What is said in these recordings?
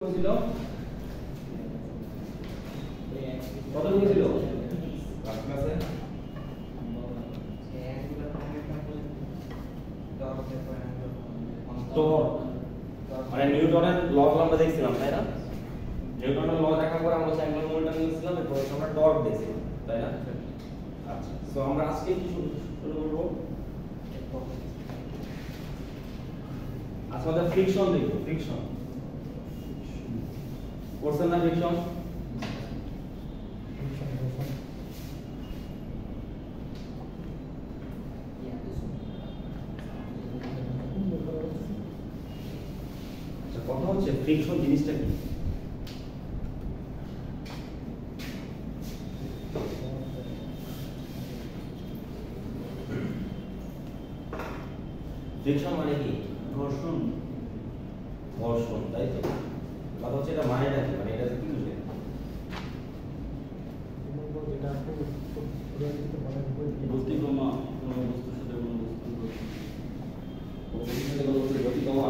ছিল কত ছিল ক্লাসে টর্ক মানে নিউটনের ল আমরা দেখছিলাম তাই না নিউটনের ল দেখার পর আমরা অ্যাঙ্গুলার মোমেন্টাম নিয়েছিলাম এরপর আমরা টর্ক দেখছিলাম তাই না আচ্ছা সো আমরা আজকে কি শুরু করব আজকে আমরা ফ্রিকশন দেখব ফ্রিকশন কোর্সের নাম ফ্রিকশন কথা হচ্ছে ফ্রিকশন জিনিসটা কি ফ্রিকশন মানে কি ঘর্ষণ ঘর্ষণ তাই তো কথা হচ্ছে এটা মানেটা কি মানে এটা কি বুঝে গতিক্রমা কোনো বস্তুর সাথে কোনো বস্তুর গতিক্রমা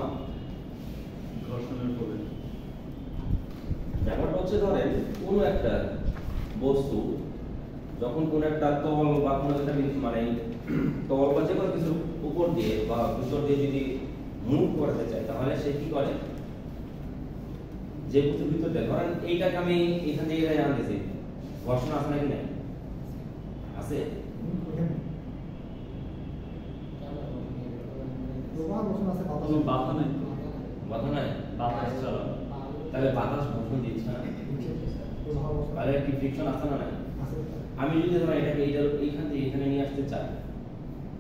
ঘর্ষণের ফলে ব্যাপারটা হচ্ছে ধরেন কোনো একটা বস্তু যখন কোনো একটা তল বা কোনো একটা মানে তল বা যে কোনো কিছুর উপর দিয়ে বা ভিতর দিয়ে যদি মুভ করতে চায় তাহলে সে কি করে যে বস্তুর ভিতর দিয়ে ধরেন এইটাকে আমি এখান থেকে এখানে আনতেছি ঘর্ষণ আছে নাকি নাই আছে কোনো বাধা নেই বাধা নাই বাতাস ছাড়া তাহলে বাতাস ঘর্ষণ দিচ্ছে না তাহলে কি ফ্রিকশন আছে না নাই আমি যদি ধরেন এটাকে এইখান থেকে এখানে নিয়ে আসতে চাই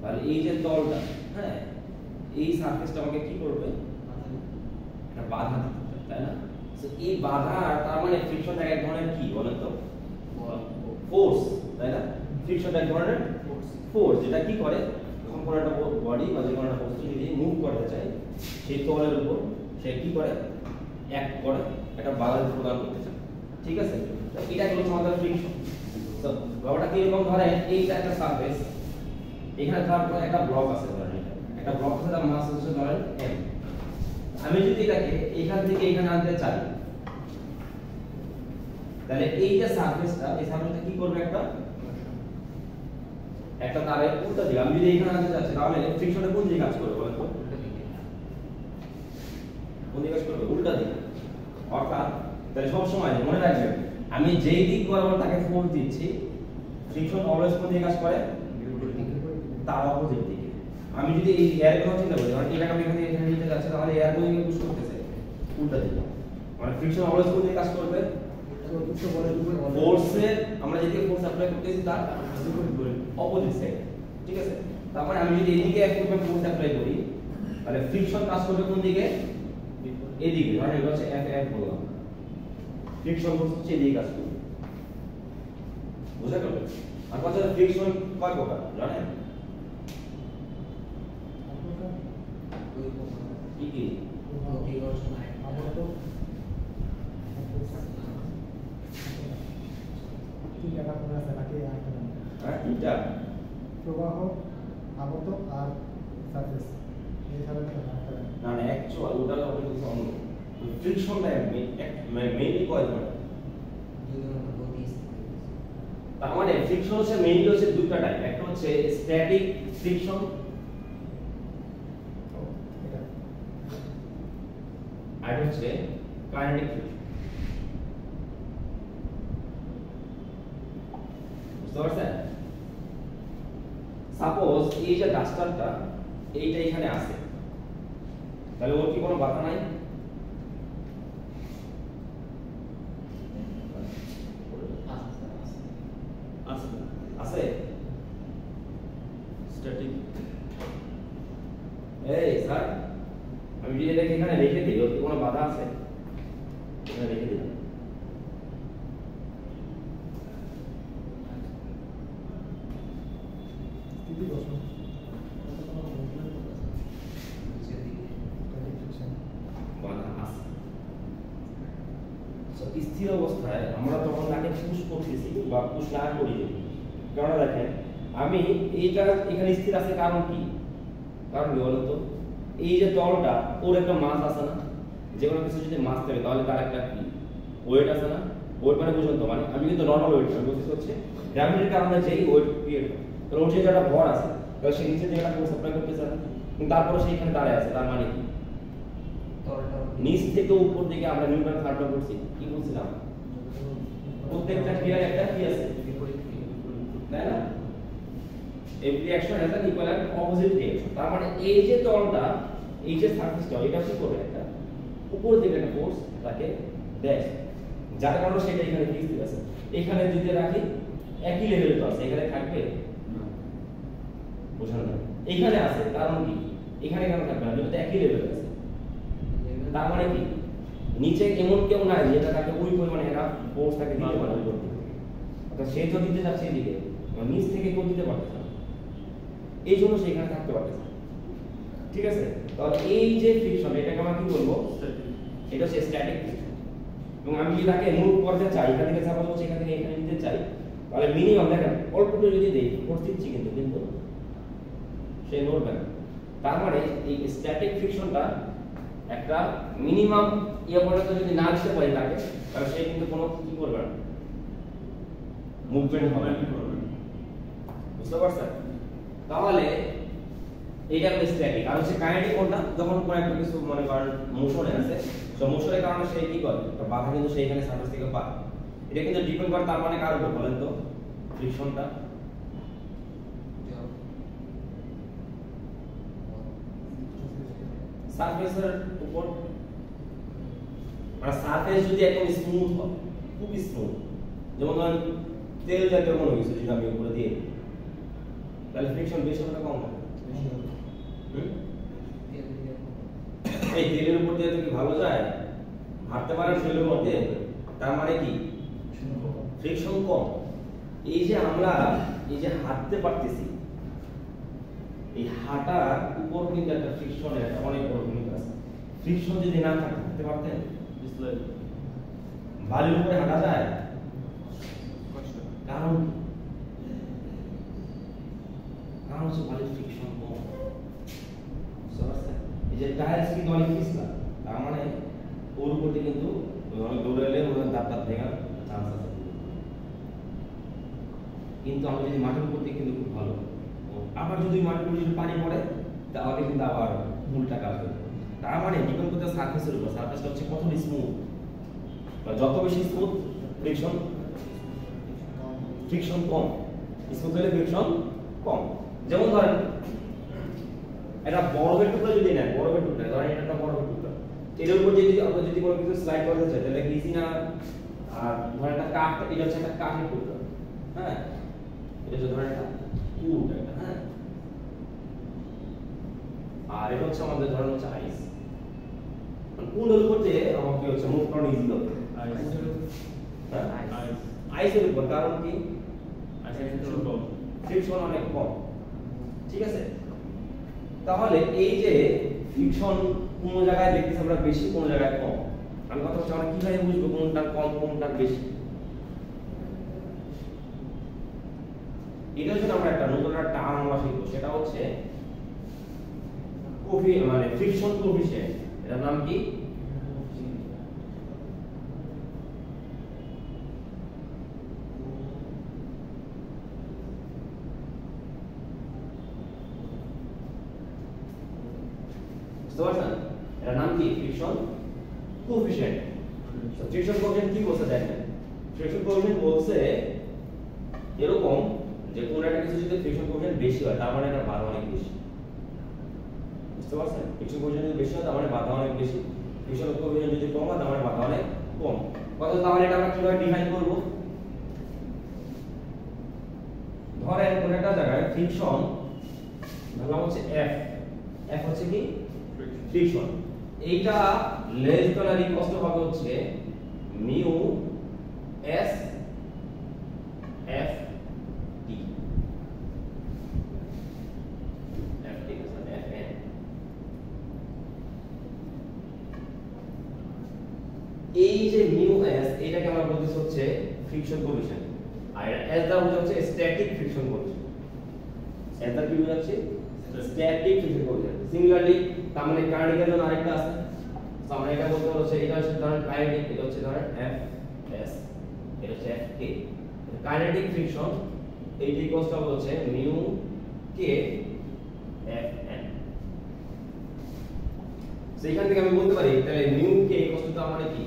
তাহলে এই যে তলটা হ্যাঁ এই সারফেসটা আমাকে কি করবে একটা বাধা দিতে তাই না তো এই বাধা তার মানে ফ্রিকশন এক ধরনের কি বলেন তো ফোর্স তাই না ফ্রিকশন এক ধরনের ফোর্স যেটা কি করে যখন কোনো একটা বডি বা যে কোনো একটা বস্তু যদি মুভ করতে চায় সেই তলের উপর সে কি করে এক করে একটা বাধা প্রদান করতে চায় ঠিক আছে এটা হলো আমাদের ফ্রিকশন তো ব্লকটা কি এরকম ধরে এইটা একটা সারফেস এখানে তারপর একটা ব্লক আছে ধরেন একটা ব্লক আছে তার মাস হচ্ছে ধরেন m আমি যদি এটাকে এখান থেকে এখানে আনতে চাই তাহলে এই যে সারফেসটা এই সারফেসটা কি করবে একটা তারে উল্টা দিকে আমি যদি এখানে আনতে চাচ্ছি তাহলে ফ্রিকশনে কোন দিকে কাজ করবে বলেন তো কোন দিকে কাজ করবে উল্টা দিকে অর্থাৎ তাহলে সব সময় মনে রাখবেন আমি যেই দিক বরাবর তাকে ফোর্স দিচ্ছি ফ্রিকশন অলওয়েজ কোন দিকে কাজ করে তার অপোজিট দিকে আমি যদি এই এয়ার কথা চিন্তা করি মানে এটাকে আমি এখানে নিতে যাচ্ছি তাহলে এয়ার কোন দিকে পুশ করতেছে উল্টা দিকে মানে ফ্রিকশন অলওয়েজ কোন দিকে কাজ করবে ফোর্সের আমরা যেদিকে ফোর্স অ্যাপ্লাই করতেছি তার অপোজিট সাইড ঠিক আছে তার মানে আমি যদি এদিকে এক রকম ফোর্স অ্যাপ্লাই করি তাহলে ফ্রিকশন কাজ করবে কোন দিকে এদিকে ধরেন এটা হচ্ছে F বললাম ফ্রিকশন হচ্ছে এদিকে কাজ করবে বুঝা গেল আর কথা ফ্রিকশন কয় প্রকার জানেন কি কি এটা প্রবাহ আবর্ত আর সারফেস এই ছাড়া না না অ্যাকচুয়াল ওটা হবে কিছু অন্য ফ্রিকশনটা মেইনলি কয় ধরনের তার মানে ফ্রিকশন হচ্ছে মেইনলি হচ্ছে দুটো টাইপ একটা হচ্ছে স্ট্যাটিক ফ্রিকশন আর হচ্ছে কাইনেটিক ফ্রিকশন বুঝতে পারছেন সাপোজ এই যে ডাস্টারটা এইটা এখানে আছে তাহলে ওর কি কোনো বাধা নাই আছে স্ট্যাটিক এই স্যার আমি যদি এটাকে এখানে রেখে দিই ওর কি কোনো বাধা আছে এখানে রেখে দিলাম স্থির অবস্থায় আমরা তখন তাকে পুশ করতেছি বা পুশ না করি কারণ দেখেন আমি এইটা এখানে স্থির আছে কারণ কি বলতো এই যে তলটা ওর একটা মাস আছে না যে কোনো কিছু যদি মাস থাকে তাহলে তার একটা কি ওয়েট আছে না, ওয়েট মানে বুঝুন তো, মানে আমি কিন্তু নরমাল ওয়েট আমি বলতে হচ্ছে গ্র্যাভিটির কারণে যেই ওয়েট ক্রিয়েট হয়, তো ওর যে একটা ভর আছে তাহলে সেই নিচে যে একটা ফোর্স অ্যাপ্লাই করতেছে না, কিন্তু তারপরে সেইখানে দাঁড়ায় আছে, তার মানে কি নিচ থেকে উপর দিকে আমরা নিউটন থার্ড ল করছি, কি বলছিলাম প্রত্যেকটা ক্রিয়ার একটা কি আছে তাই না, every action has an equal and opposite reaction. তার মানে এই যে তলটা, এই যে সারফেসটা, এটা কি করবে একটা উপর দিকে একটা ফোর্স তাকে দেয়, যার কারণে সেটা এখানে ফিক্সড আছে। এখানে যদি রাখি একই লেভেলে তো আছে, এখানে থাকবে বোঝানো না, এখানে আছে কারণ কি এখানে কেন থাকবে না, যেটা একই লেভেলে আছে। তার মানে কি নিচে এমন কেউ নাই যেটা তাকে ওই পরিমাণে একটা ফোর্স তাকে দিতে পারে ওই করতে, অর্থাৎ সে তো দিতে যাচ্ছে এদিকে, নিচ থেকে কেউ দিতে পারতেছে না, এই জন্য সেখানে থাকতে পারতেছে। ঠিক আছে, তাহলে এই যে ফ্রিকশন এটাকে আমরা কি বলবো, এটা হচ্ছে স্ট্যাটিক ফ্রিকশন। এবং আমি যদি তাকে মুভ করতে চাই, এখান থেকে সাপোজ হচ্ছে এখান থেকে এখানে নিতে চাই, তাহলে মিনিমাম দেখেন অল্পটা যদি দেই ফোর্স দিচ্ছি কিন্তু সে নড়বে না। তার মানে এই স্ট্যাটিক ফ্রিকশনটা একটা মিনিমাম ইয়ে পর্যন্ত যদি না আসতে পারি তাকে, তাহলে সে কিন্তু কোনো কি করবে না, মুভমেন্ট হবে না। বুঝতে পারছেন? তাহলে এইটা হচ্ছে স্ট্যাটিক। আর হচ্ছে কাইনেটিক কোনটা, যখন কোনো একটা কিছু মনে করেন মোশনে আছে, তো মোশনের কারণে সে কি করে, একটা বাধা কিন্তু সেইখানে সারফেস থেকে পায়। এটা কিন্তু ডিপেন্ড করে তার মানে কার উপর বলেন তো, ফ্রিকশনটা সারফেসের উপর। মানে সারফেস যদি একদম স্মুথ হয়, খুব স্মুথ, যেমন ধরেন তেল জাতীয় কোনো কিছু যদি আমি উপরে দিয়ে, তাহলে ফ্রিকশন বেশি হবে না কম হবে? এই তেলের উপর দিয়ে তো কি ভালো যায়, হাঁটতে পারেন তেলের মধ্যে, তার মানে কি ফ্রিকশন কম। এই যে আমরা এই যে হাঁটতে পারতেছি, এই হাঁটার উপর কিন্তু একটা ফ্রিকশনের অনেক বড় ভূমিকা আছে। ফ্রিকশন যদি না থাকে হাঁটতে পারতেন? বালির উপরে হাঁটা যায়? কারণ হচ্ছে বালির ফ্রিকশন কম। এই যে টায়ার্স কিন্তু অনেক পিছলা, তার মানে ওর উপর দিয়ে কিন্তু অনেক দৌড়ালে ওর দাঁত ভেঙার চান্স আছে। কিন্তু আমরা যদি মাটির উপর দিয়ে কিন্তু খুব ভালো, আবার যদি মাটির উপর যদি পানি পড়ে তাহলে কিন্তু আবার উল্টা কাজ হবে। তার মানে ডিপেন্ড করতে সারফেসের উপর, সারফেসটা হচ্ছে কত স্মুথ, যত বেশি স্মুথ ফ্রিকশন কম, স্মুথ হলে ফ্রিকশন কম। যেমন ধরেন একটা বরফের টুকরা যদি নেন, বরফের টুকরা ধরেন এটা একটা বরফের টুকরা, এর উপর যদি আমরা যদি কোনো কিছু স্লাইড করতে চাই তাহলে ইজি না। আর ধরেন একটা কাঠ, এটা হচ্ছে একটা কাঠের টুকরা, হ্যাঁ এটা হচ্ছে ধরেন একটা উড একটা, হ্যাঁ আর এটা হচ্ছে আমাদের ধরেন হচ্ছে আইস। উডের উপর দিয়ে আমাকে হচ্ছে মুভ করানো ইজি হবে, আইসের উপর, কারণ কি ফ্রিকশন অনেক কম। ঠিক আছে, তাহলে এই যে ফ্রিকশন কোন জায়গায় দেখতেছি আমরা বেশি, কোন জায়গায় কম, আমি কথা হচ্ছে আমরা কিভাবে বুঝবো কোনটা কম কোনটা বেশি? এটার জন্য আমরা একটা নতুন একটা টার্ম আমরা শিখবো, সেটা হচ্ছে মানে ফ্রিকশন কোএফিশিয়েন্ট। এটার নাম কি? বুঝতে পারছেন? এটার নাম কি? Friction coefficient. ফ্রিকশন কোএফিশিয়েন্ট কি বলছে দেখেন, ফ্রিকশন কোএফিশিয়েন্ট বলছে এরকম যে কোন একটা কিছু যদি ফ্রিকশন কোএফিশিয়েন্ট বেশি হয় তার মানে এটার বাধা অনেক বেশি। বুঝতে পারছেন? ফ্রিকশন কোএফিশিয়েন্ট যদি বেশি হয় তার মানে বাধা অনেক বেশি, ফ্রিকশন কোএফিশিয়েন্ট যদি কম হয় তার মানে বাধা অনেক কম। কথা তাহলে এটা আমরা কিভাবে ডিফাইন করব? ধরেন কোন একটা জায়গায় ফ্রিকশন ধরলাম হচ্ছে F, F হচ্ছে কি ফ্রিকশন, এইটা লেস দ্যান আর ইকুয়াল টু হবে হচ্ছে mu S F T, F T is an F N। এই যে মিউ S এটাকে আমরা বলতেছি হচ্ছে ফ্রিকশন কোএফিশিয়েন্ট, আর S দ্বারা বোঝা হচ্ছে স্ট্যাটিক ফ্রিকশন কোএফিশিয়েন্ট। S দ্বারা কি বোঝাচ্ছে? Static friction coefficient. সিমিলারলি তার মানে কার্ডিকের জন্য আরেকটা আছে, আমরা এটা বলতে হচ্ছে এটা হচ্ছে ধরেন কাইনেটিক, এটা হচ্ছে ধরেন এফ এস, এটা হচ্ছে এফ কে। কাইনেটিক ফ্রিকশন এইটা ইকুয়ালস টু হচ্ছে mu K F N. So এখান থেকে আমি বলতে পারি তাহলে মিউ কে ইকুয়ালস টু তার মানে কি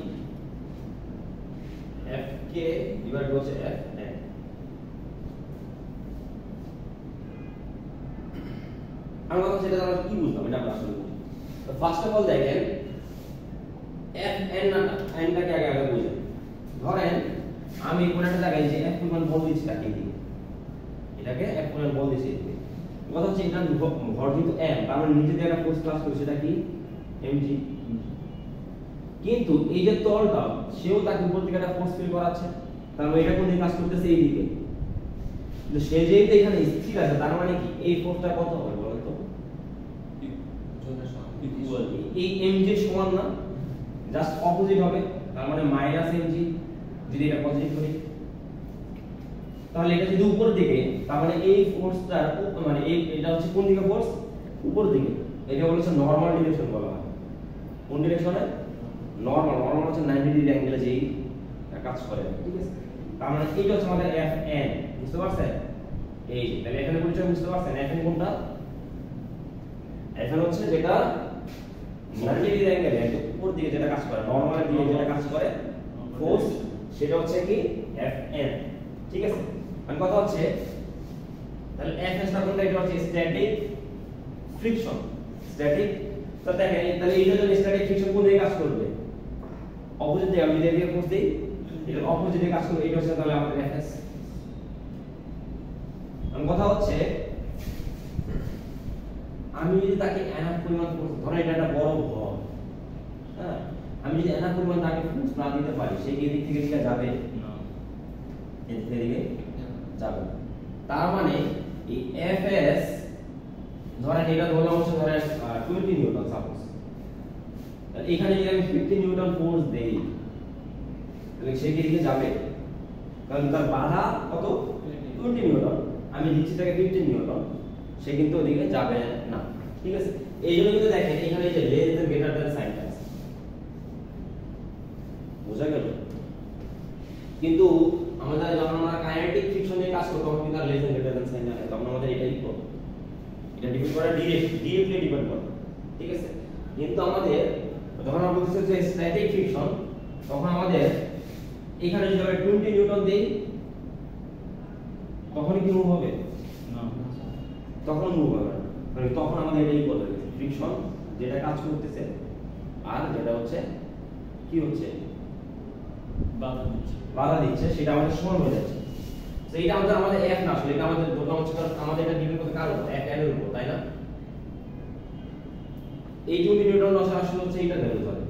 এফ কে ডিভাইড হচ্ছে এফ এন। আমরা কথা সেটা আমরা কি বুঝলাম এটা আমরা আসলে বুঝি। তো ফার্স্ট অফ অল দেখেন এফ এন এনটাকে আগে বুঝেন। ধরেন আমি কোন একটা জায়গায় যে এফ পরিমাণ বল দিচ্ছি তাকে দিই, এটাকে এফ পরিমাণ বল দিচ্ছি। কথা হচ্ছে এটা ভর কিন্তু এম, তার মানে নিচে যে একটা ফোর্স ক্লাস করছে সেটা কি এমজি। কিন্তু এই যে তলটা সেও তাকে উপর থেকে একটা ফোর্স ফিল করাচ্ছে, তার মানে এটা কোন দিকে কাজ করতেছে এই দিকে। কিন্তু সে যেহেতু এখানে স্থির আছে তার মানে কি এই ফোর্সটা কত হবে বলেন তো? ইকুয়াল এই এমজি সমান না, জাস্ট অপোজিট হবে, তার মানে মাইনাস এমজি যদি এটা পজিটিভ করি। তাহলে এটা যদি উপর দিকে, তার মানে এই ফোর্সটা মানে এটা হচ্ছে কোন দিকে ফোর্স? উপর দিকে। এটা হচ্ছে নরমাল ডিরেকশন বলা হয়। কোন ডিরেকশনে? নরমাল। নরমাল হচ্ছে 90 ডিগ্রি অ্যাঙ্গেলে যেই কাজ করে, ঠিক আছে? তার মানে এটা হচ্ছে আমাদের এফ এন, বুঝতে পারছেন? এই যে তাহলে এখানে পরিচয় বুঝতে পারছেন এফ এন কোনটা? এফ এন হচ্ছে যেটা 90 ডিগ্রি অ্যাঙ্গেলে একদম উপর দিকে যেটা কাজ করে, নরমাল দিয়ে যেটা কাজ করে ফোর্স, সেটা হচ্ছে কি এফ এন, ঠিক আছে? মানে কথা হচ্ছে তাহলে এফ এস টা কোনটা? এটা হচ্ছে স্ট্যাটিক ফ্রিকশন। স্ট্যাটিক তো দেখেন তাহলে এইটা যদি স্ট্যাটিক ফ্রিকশন কোন দিকে কাজ করবে? অপোজিট দিকে। আমি যেদিকে ফোর্স দেই এটা অপোজিট দিকে কাজ করবে, এটা হচ্ছে তাহলে আমাদের এফ এস। কথা হচ্ছে আমি যদি তাকে এনাফ পরিমাণ ফোর্স, ধরেন এটা একটা বড় ভর, হ্যাঁ, আমি যদি এনাফ পরিমাণ তাকে ফোর্স না দিতে পারি, সে কি দিক থেকে দিকে যাবে না, এদিক থেকে যাবে। তার মানে এই এফএস ধরেন এটা ধরলাম হচ্ছে ধরেন 20 নিউটন সাপোজ, তাহলে এখানে যদি আমি 50 নিউটন ফোর্স দেই তাহলে সে কি দিকে যাবে? কারণ তার বাধা কত? 20 নিউটন। আমি দিচ্ছি তাকে 15 নিউটন, সে কিন্তু ওদিকে যাবে না, ঠিক আছে? এই জন্য কিন্তু দেখেন এখানে এই যে লেস দেন গ্রেটার দেন সাইনটা আছে, বোঝা গেল? কিন্তু আমাদের যখন আমরা কাইনেটিক ফ্রিকশন নিয়ে কাজ করব তখন কিন্তু less than greater than sign না, তখন আমাদের এটাই করব, এটা ডিপেন্ড করে ডিরেক্টলি ডিপেন্ড করে, ঠিক আছে? কিন্তু আমাদের যখন আমরা বলতেছি যে স্ট্যাটিক ফ্রিকশন, তখন আমাদের এখানে যদি আমরা 20 নিউটন দেই তখন কি মুভ হবে? না, তখন মুভ হবে না। মানে তখন আমাদের এটাই বলা হয়েছে ফ্রিকশন যেটা কাজ করতেছে আর যেটা হচ্ছে কি হচ্ছে বাধা দিচ্ছে সেটা আমাদের সমান হয়ে যাচ্ছে। তো এটা আমাদের এফ না, আসলে এটা আমাদের ধরলাম হচ্ছে আমাদের এটা ডিপেন্ড করতে কার উপর? এফ এন এর উপর, তাই না? এই 20 নিউটন আসলে হচ্ছে এটা ধরে ধরে,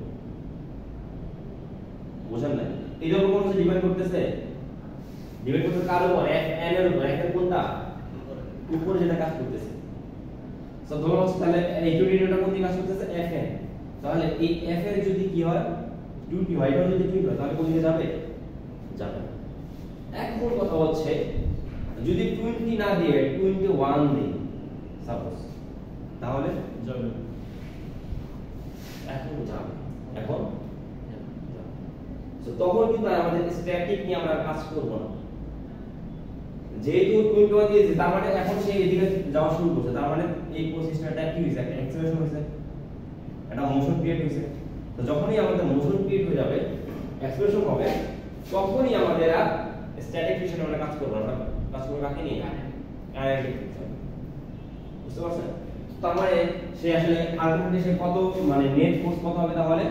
বুঝেন না? এটার উপর হচ্ছে ডিপেন্ড করতেছে, ডিপেন্ড করতে কার উপর? এফ এন এর উপর। এফ এর কোনটা? উপরে যেটা কাজ করতেছে। সো ধরো হচ্ছে তাহলে এই 20 নিউটন কোন দিকে কাজ করতেছে? F N. তাহলে এই এফ এর যদি কি হয় 20 হয়, এটা যদি 20 হয় তাহলে কোন দিকে যাবে? যাবে। এখন কথা হচ্ছে যদি 20 না দিয়ে 21 দিই সাপোজ, তাহলে যাবে। এখন যাবে, এখন তো তখন কিন্তু আমাদের স্ট্যাটিক নিয়ে আমরা কাজ করব না, যেহেতু 21 দিয়েছি তার মানে এখন সে এদিকে যাওয়া শুরু করছে, তার মানে এই প্রসেসটা কি হইছে? একটা অ্যাক্সেলারেশন হইছে, একটা মোশন ক্রিয়েট হইছে। তো যখনই আমাদের মোশন ক্রিয়েট হয়ে যাবে, অ্যাক্সেলারেশন হবে, তখনই আমাদের আর স্ট্যাটিক ফ্রিকশনে আমরা কাজ করব না। কাজ করব কাকে নিয়ে? Kinetic friction. বুঝতে পারছেন? তার মানে সে আসলে আলটিমেটলি সে কত মানে নেট ফোর্স কত হবে তাহলে?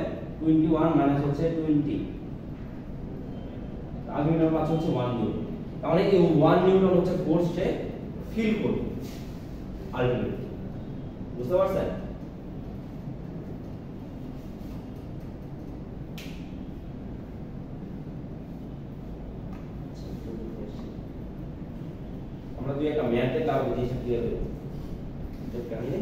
21 মাইনাস হচ্ছে 20, আলটিমেটলি পাচ্ছি হচ্ছে 1 নিউটন। তাহলে এই 1 নিউটন হচ্ছে ফোর্স সে ফিল করবে আলটিমেটলি, বুঝতে পারছেন? আমরা যদি একটা ম্যাথে তার জিনিসটা ক্লিয়ার হয়ে যাবে, এটা কাহিনী।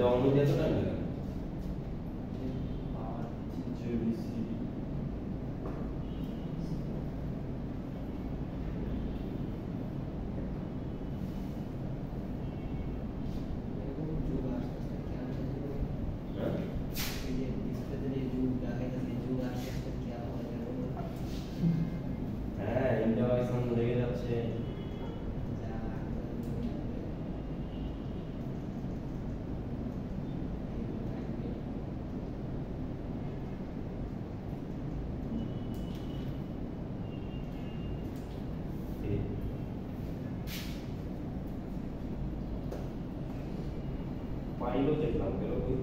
এটা অনুযায়ী এত টাইম লাগে হ্যাঁ ইন্টারঅ্যাকশন লেগে যাচ্ছে পাইলও দেখলাম গেল কই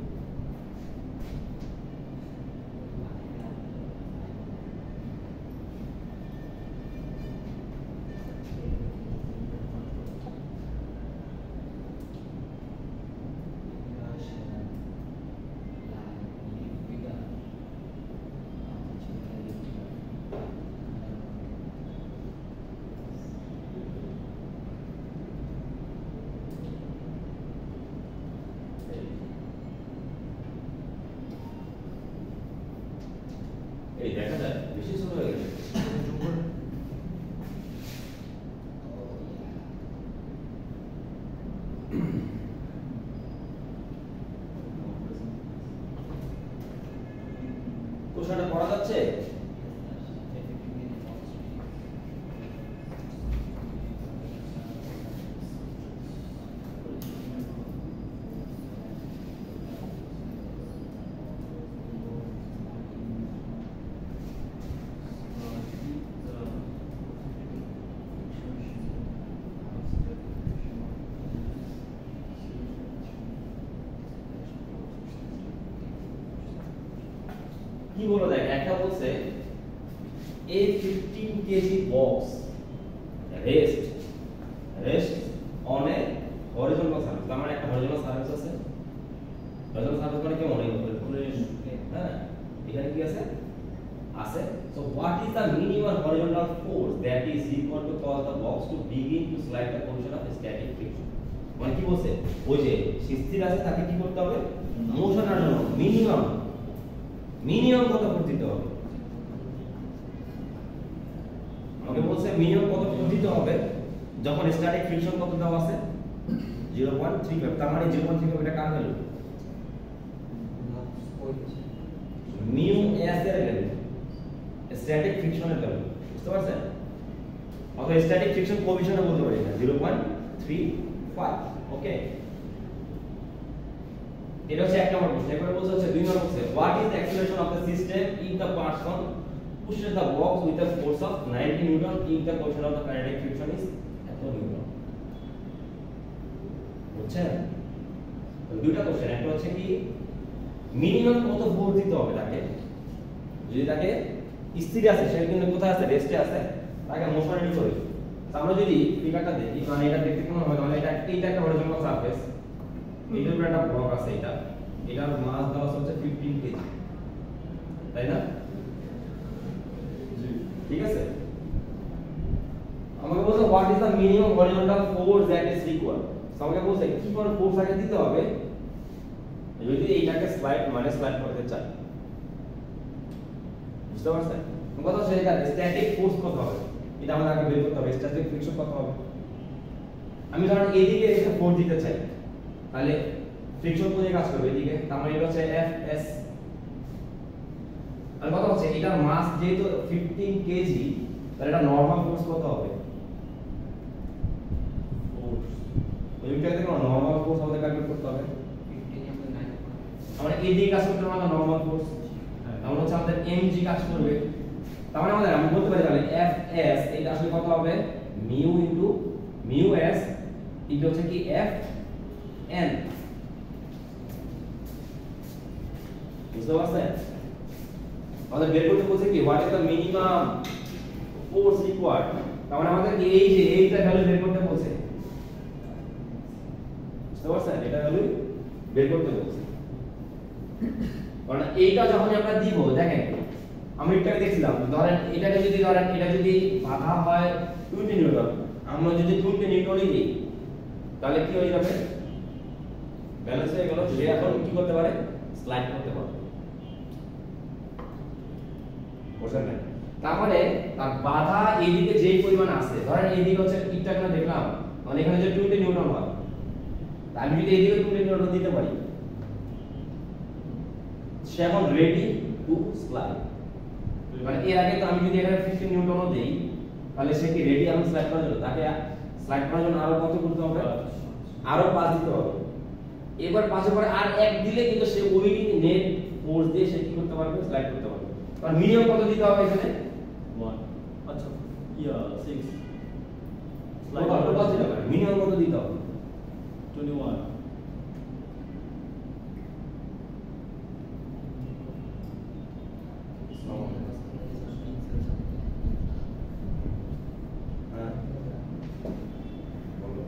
এই দেখা যায় বেশি ছোট হয়ে গেছে কোশ্চেনটা পড়া যাচ্ছে কি বলো দেখ একটা বলছে a 15 kg box rest on a horizontal surface তার মানে একটা horizontal surface আছে horizontal surface মানে কেমন এই উপরে হ্যাঁ এখানে কি আছে আছে so what is the minimum horizontal force that is equal to cause the box to begin to slide the position of static friction মানে কি বলছে ওই যে স্থির আছে তাকে কি করতে হবে মোশনের জন্য মিনিমাম কত ফোর্স দিতে হবে আমাকে বলছে মিনিমাম কত ফোর্স দিতে হবে যখন স্ট্যাটিক ফ্রিকশন কত দেওয়া আছে 0.35 তার মানে 0.35 এটা কার ভ্যালু মিউ এস এর ভ্যালু স্ট্যাটিক ফ্রিকশনের ভ্যালু বুঝতে পারছেন অথবা স্ট্যাটিক ফ্রিকশন কোএফিশিয়েন্ট বলতে পারি না 0.35 ওকে এটা হচ্ছে এক নম্বর প্রশ্ন এবারে বলছে হচ্ছে দুই নম্বর প্রশ্ন what is the acceleration of the system if the person pushes the box with a force of 90 newton if the coefficient of the kinetic friction is এত নিউটন বুঝছেন দুইটা কোশ্চেন একটা হচ্ছে কি মিনিমাম কত ফোর্স দিতে হবে তাকে যদি তাকে স্থির আছে সে কিন্তু কোথায় আছে রেস্টে আছে তাকে মোশনে নিতে হবে আমরা যদি ফিগারটা দেখি মানে এটা দেখতে কেমন হবে মানে এটা একটা হরিজন্টাল সারফেস এটার উপরে একটা ব্লক আছে এটার মাস দেওয়া হচ্ছে 15 কেজি তাই না ঠিক আছে আমাকে বলছে what is the minimum horizontal force that is required আমাকে বলছে কি কোন ফোর্স আগে দিতে হবে যদি এইটাকে স্লাইড করতে চাই বুঝতে পারছেন কথা হচ্ছে এটা স্ট্যাটিক ফোর্স কত হবে এটা আমাদের আগে বের করতে হবে স্ট্যাটিক ফ্রিকশন কত হবে আমি ধরুন এইদিকে একটা ফোর্স দিতে চাই তাহলে ফ্রিকশন কোন কাজ করবে এদিকে তার মানে এটা হচ্ছে Fs আর কত হচ্ছে এটার মাস যেহেতু 15 কেজি তাহলে এটা নরমাল ফোর্স কত হবে ফোর্স ওইটা দেখো নরমাল ফোর্স আমাদের ক্যালকুলেট করতে হবে 15 আমরা এদিকে কাজ করতে মানে নরমাল ফোর্স তাহলে হচ্ছে আমাদের mg কাজ করবে তার মানে আমাদের আমি বলতে পারি তাহলে Fs এটা আসলে কত হবে mu s এটা হচ্ছে কি Fn বুঝতে পারছেন আমাদের বের করতে বলছে কি what is the minimum force required তার মানে আমাদের এই যে এইটা ভ্যালু বের করতে বলছে বুঝতে পারছেন এটা ভ্যালু বের করতে বলছে কারণ এইটা যখন আমরা দিব দেখেন আমি এটাকে দেখছিলাম ধরেন এটা যদি বাধা হয় 20 নিউটন আমরা যদি 20 নিউটনই দিই তাহলে কি হয়ে যাবে ব্যালেন্স হয়ে গেল, সে এখন কি করতে পারে, স্লাইড করতে পারে। বুঝছেন না? তার মানে তার বাধা এইদিকে যেই পরিমাণ আছে, ধরেন এইদিকে হচ্ছে ইটটা কেন দেখলাম, মানে এখানে যে 20 নিউটন হয়, তা আমি যদি এইদিকে 20 নিউটন দিতে পারি, সে এখন রেডি টু স্লাইড। মানে এর আগে তো আমি যদি এখানে 15 নিউটনও দেই, তাহলে সে কি রেডি এখন স্লাইড করার জন্য? তাকে স্লাইড করার জন্য আরো কত করতে হবে? আরো 5 দিতে হবে। এবার 5 এর পরে আর 1 দিলে কিন্তু সে ওই নেট ফোর্স দিয়ে সে কি করতে পারবে, স্লাইড করতে পারবে। কারণ মিনিমাম কত দিতে হবে এখানে? 1 আচ্ছা ইয়া 6 টোটাল দিতে হবে, মিনিমাম কত দিতে হবে? 21 হ্যাঁ বলো।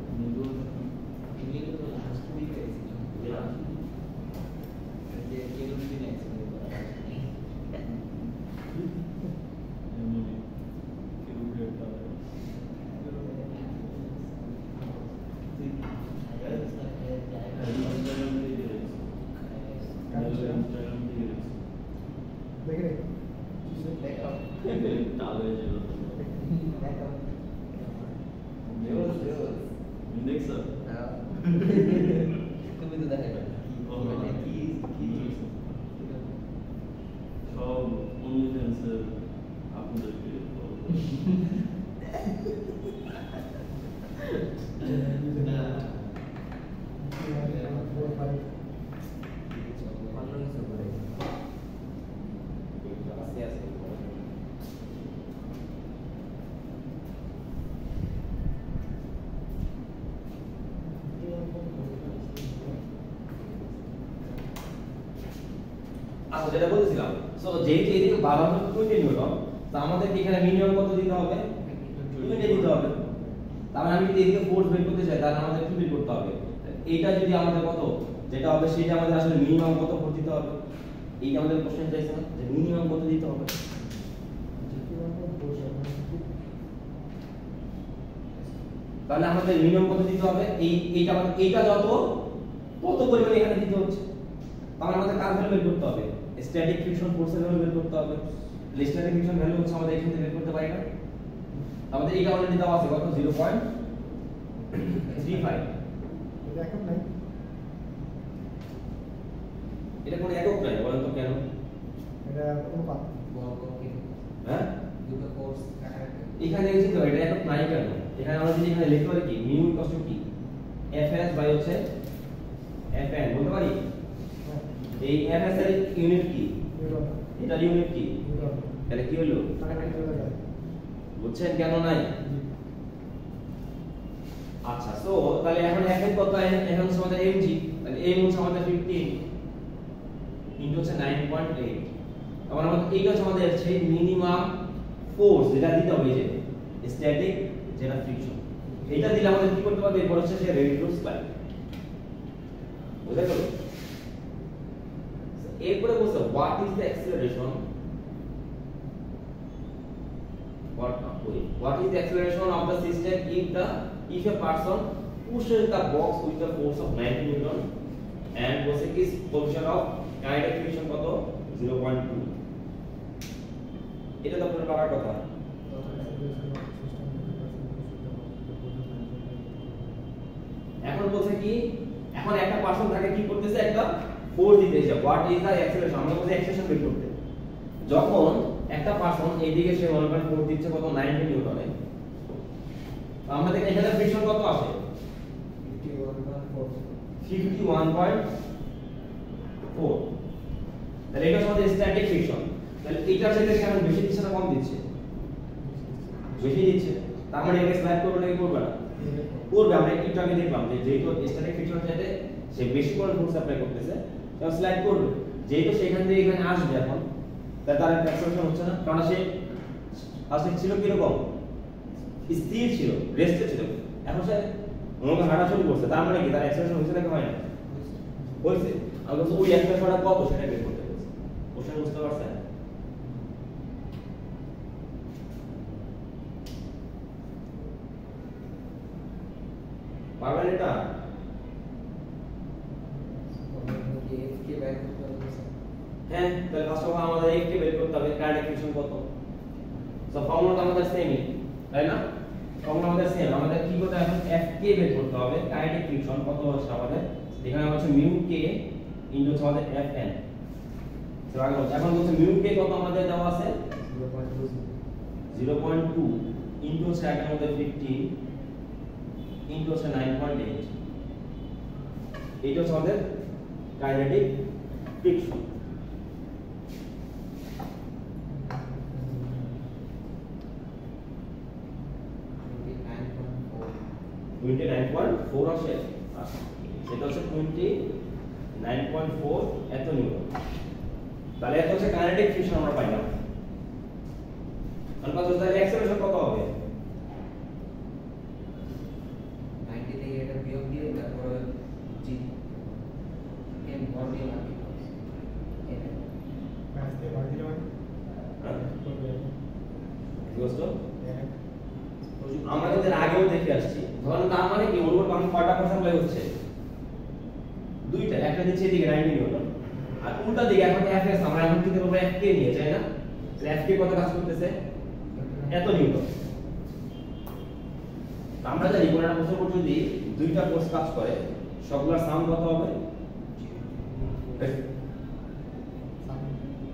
দেখে সব OnlyFans-এর আপনাদেরকে আস্তে আস্তে বলো। আচ্ছা যেটা বলছিলাম, সো যেহেতু এদিকে 20 নিউটন, তো আমাদের এখানে মিনিমাম কত দিতে হবে? 20 দিতে হবে। তার মানে আমি যদি এদিকে ফোর্স বের করতে চাই, তাহলে আমাদের কি বের করতে হবে? এইটা যদি আমাদের কত যেটা হবে, সেটা আমাদের আসলে মিনিমাম কত ফোর্স দিতে হবে? এইটা আমাদের কোশ্চেন চাইছে না, যে মিনিমাম কত দিতে হবে? তাহলে আমাদের মিনিমাম কত দিতে হবে? এইটা আমাদের এইটা যত তত পরিমাণে এখানে দিতে হচ্ছে। তাহলে আমাদের কার ভ্যালু বের করতে হবে? স্ট্যাটিক ফ্রিকশন ফোর্সের ভ্যালু বের করতে হবে। স্ট্যাটিক ফ্রিকশন ভ্যালু হচ্ছে আমাদের এখান থেকে বের করতে পারি না। আমাদের এইটা অলরেডি দেওয়া আছে কত? 0.35। এটা এখন নাই, এটা কোনো একক নাই, বলেন তো কেন? এটা অনুপাত। হ্যাঁ এখানে দেখছি তো এটা একক নাই কেন? এখানে আমরা যদি এখানে লিখতে পারি কি মিউ ইকুয়ালস টু কি fs বাই হচ্ছে fn বলতে পারি। এই fs এর ইউনিট কি? এটা ইউনিট কি? তাহলে কি হলো? বুঝছেন কেন নাই? আচ্ছা সো তাহলে এখন fn কত? এখন হচ্ছে আমাদের mg, তাহলে m হচ্ছে আমাদের 15 ইনটু হচ্ছে 9.8। তাহলে আমাদের এইটা হচ্ছে আমাদের সেই মিনিমাম ফোর্স যেটা দিতে হবে, যে স্ট্যাটিক যেটা ফ্রিকশন, এটা দিলে আমাদের কি করতে পারবে? এরপর হচ্ছে সে রেডি টু স্লাইড। বুঝা গেল? এরপরে বলছে what is the acceleration, what is the acceleration of the system if a person pushes the box with the force of 90 newton and বলছে কি কোএফিশিয়েন্ট অফ কাইনেটিক ফ্রিকশন কত? 0.2। এটা তো আপনার পারার কথা। এখন বলছে কি, এখন একটা পার্সন তাকে কি করতেছে? একটা ফোর্স দিতেছে। হোয়াট ইজ দ্য অ্যাক্সিলারেশন, আমরা বলছি অ্যাক্সিলারেশন বের করতে। যখন একটা পার্সন এইদিকে সে 1.4 দিচ্ছে কত? 90 নিউটনে, তো আমাদের এখানে ফ্রিকশন কত আসে? 51.4। তাহলে এটা হচ্ছে স্ট্যাটিক ফ্রিকশন। তাহলে এটার সাথে কেমন বেশি দিচ্ছে না কম দিচ্ছে? বেশি দিচ্ছে। তার মানে এটা স্লাইড করবে নাকি করবে না? করবে। আমরা একটু আগে দেখলাম যে যেহেতু স্ট্যাটিক ফ্রিকশনের সাথে সে বেশি করে ফোর্স অ্যাপ্লাই করতেছে, তাহলে স্লাইড করবে। যেহেতু সেখান থেকে এখানে আসবে এখন, তাহলে তার অ্যাক্সেলারেশন হচ্ছে না, কারণ সে আসলে ছিল কি রকম? স্থির ছিল, রেস্টে ছিল। এখন সে মনে হাঁটা শুরু করছে, তার মানে কি তার অ্যাক্সেলারেশন হচ্ছে নাকি হয় না? হয়েছে। আমি বলছি ওই অ্যাক্সেলারেশনটা কত সেটা বের করতে বলছি। কোশ্চেন বুঝতে পারছেন? পারবেন এটা? হ্যাঁ তাহলে ফার্স্ট অফ অল আমাদের F কে বের করতে হবে কাইনেটিক ফ্রিকশন কত সো ফর্মুলাটা আমাদের সেমই তাই না ফর্মুলা আমাদের সেম আমাদের কি করতে হবে F কে বের করতে হবে কাইনেটিক ফ্রিকশন কত হচ্ছে আমাদের এখানে হচ্ছে মিউ কে ইনটু আমাদের Fn তো আগে এখন হচ্ছে মিউ কে কত আমাদের দেওয়া আছে 0.2 ইনটু হচ্ছে এর মধ্যে 15 ইনটু হচ্ছে 9.8 এইটা হচ্ছে আমাদের কাইনেটিক ফ্রিকশন টোয়েন্টি 9.4 আসে সেটা হচ্ছে 29.4 এত নিউটন তাহলে এত হচ্ছে কাইনেটিক ফ্রিকশন আমরা পাইলাম আর তাহলে অ্যাক্সেলারেশন কত হবে 90 থেকে এটা বিয়োগ দিয়ে তারপর জি এন ভর দিয়ে লাগবে ম্যাথস দিয়ে ভাগ দিলে হয় বুঝছো আমরা যদি আগেও দেখে আসছি ধরুন তার মানে কি ওর উপর কয়টা পার্সেন্ট লাগে হচ্ছে দুইটা একটা দিচ্ছে এদিকে 90 নিউটন আর উল্টা দিকে এখন Fs আমরা এখন কি করব F কে নিয়ে যাই না F কে কত কাজ করতেছে এত নিউটন আমরা জানি কোন একটা বস্তু উপর যদি দুইটা ফোর্স কাজ করে সবগুলোর সাম কত হবে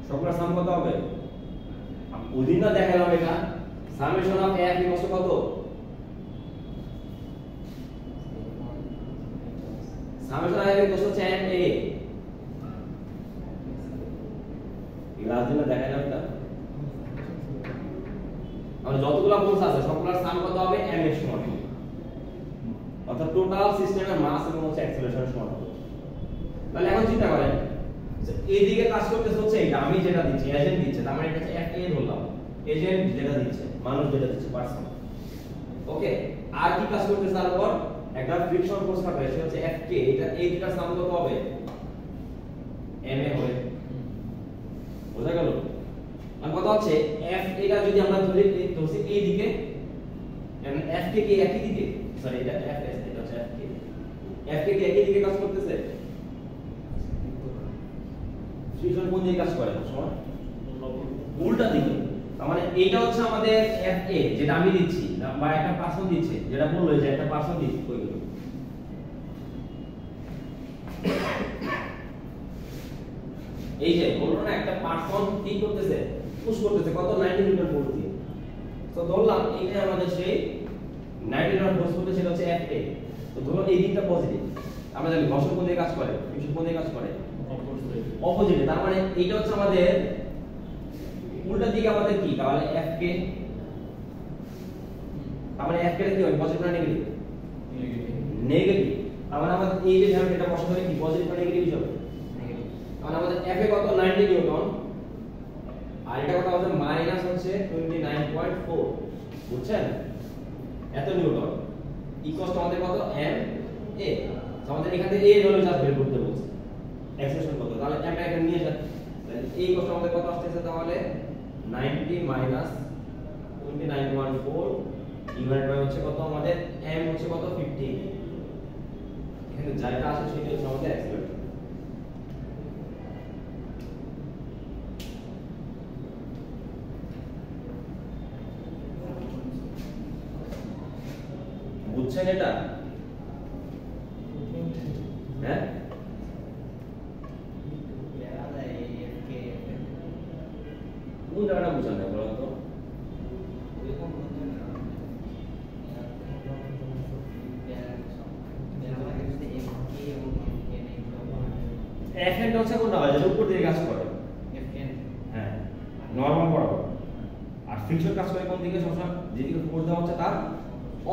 সবগুলোর সাম কত হবে ওদিন না দেখালাম এটা summation of F equals to কত summation of F equals to tan A last দিন দেখালাম এটা আমরা যতগুলা ফোর্স আছে সবগুলোর সাম কত হবে m এর সমান অর্থাৎ টোটাল সিস্টেমের মাস এবং হচ্ছে অ্যাক্সিলারেশন সমান হবে তাহলে এখন চিন্তা করেন যে এইদিকে কাজ করতেছে হচ্ছে এটা আমি যেটা দিচ্ছি এজেন্ট দিচ্ছে তার মানে এটা হচ্ছে F A ধরলাম এজেন্ট যেটা দিচ্ছে মানুষ যেটা দিচ্ছে পারসন ওকে আর কি কাজ করতেছে তারপর একটা ফ্রিকশন ফোর্স থাকবে সেটা হচ্ছে F K এটা এই দুটার সাম কত হবে m a হবে বোঝা গেল আর কথা হচ্ছে F এটা যদি আমরা ধরি ধরছি এই দিকে F কে কি একই দিকে সরি এটা F S এটা হচ্ছে F কে কি একই দিকে কাজ করতেছে ফ্রিকশন কোন দিকে কাজ করে সময় উল্টা দিকে তার মানে এইটা হচ্ছে আমাদের F A যেটা আমি দিচ্ছি বা একটা পার্সন দিচ্ছে যেটা বললো যে একটা পার্সন দিচ্ছে কই গেল এই যে বললো না একটা পার্সন কি করতেছে পুশ করতেছে কত 90 নিউটন ফোর্স দিয়ে তো ধরলাম এইটা আমাদের সেই 90 নিউটন ফোর্স করতে সেটা হচ্ছে F A তো ধরো এই দিকটা পজিটিভ আমরা জানি ঘর্ষণ কোন দিকে কাজ করে ফ্রিকশন কোন দিকে কাজ করে অপোজিটে তার মানে এইটা হচ্ছে আমাদের উল্টা দিকে আমাদের কি তাহলে F K তার মানে F K কি হবে পজিটিভ না নেগেটিভ নেগেটিভ তার মানে আমাদের এই যে ধারণা এটা বসাতে কি পজিটিভ না নেগেটিভ হবে মানে আমাদের F A কত 90 নিউটন আর এটা কত হবে মাইনাস হচ্ছে 29.4 বুঝছেন এত নিউটন ইকুয়াল টু আমাদের কত m a আমাদের এখান থেকে a ভ্যালু জাস্ট বের করতে বলছে এক্সপ্রেশন কত তাহলে m এখানে নিয়ে যান তাহলে এই কত আমাদের কত আসছে তাহলে 90 মাইনাস 29.4 ডিভাইডেড বাই হচ্ছে কত আমাদের m হচ্ছে কত 15 এখানে যেটা আসে সেটা হচ্ছে আমাদের এক্সপ্রেশন বুঝছেন এটা হ্যাঁ কোন জায়গাটা বুঝান না বলো তো এফএনটা হচ্ছে কোনটা হয় যেটা উপর দিকে কাজ করে হ্যাঁ নরমাল বরাবর আর ফ্রিকশন কাজ করে কোন দিকে সবসময় যেদিকে ফোর্স দেওয়া হচ্ছে তার